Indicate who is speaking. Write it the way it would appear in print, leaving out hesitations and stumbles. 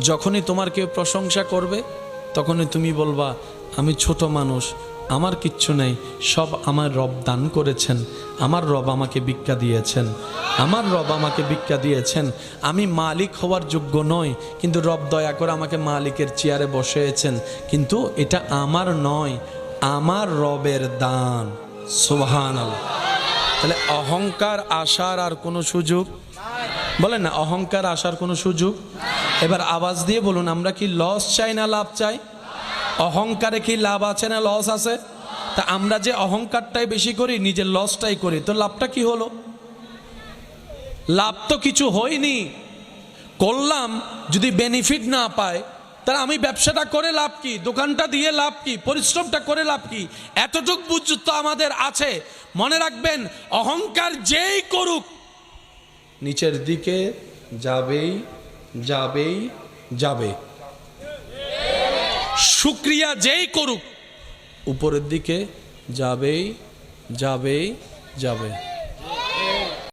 Speaker 1: যখনই তোমার কেউ প্রশংসা করবে তখনই তুমি বলবা আমি ছোট মানুষ, আমার কিচ্ছু নেই, সব আমার রব দান করেছেন, আমার রব আমাকে ভিক্ষা দিয়েছেন, আমার রব আমাকে ভিক্ষা দিয়েছেন। আমি মালিক হওয়ার যোগ্য নই, কিন্তু রব দয়া করে আমাকে মালিকের চেয়ারে বসিয়েছেন, কিন্তু এটা আমার নয়, আমার রবের দান। সুবহানাল্লাহ। তাহলে অহংকার আসার আর কোনো সুযোগ, বলেন না, অহংকার আসার কোনো সুযোগ। এবার আওয়াজ দিয়ে বলুন, আমরা কি লস চাই না লাভ চাই? অহংকারে কি লাভ আছে না লস আছে? তা আমরা যে অহংকারটাই বেশি করি, নিজের লসটাই করি, তো লাভটা কি হলো? লাভ তো কিছু হয়নি। করলাম, যদি বেনিফিট না পায় তাহলে আমি ব্যবসাটা করে লাভ কি, দোকানটা দিয়ে লাভ কি, পরিশ্রমটা করে লাভ কি? এতটুক বুঝ তো আমাদের আছে। মনে রাখবেন, অহংকার যেই করুক নিচের দিকে যাবেই যাবেই যাবে, শুকরিয়া যেই করুক উপরের দিকে যাবেই যাবেই যাবে।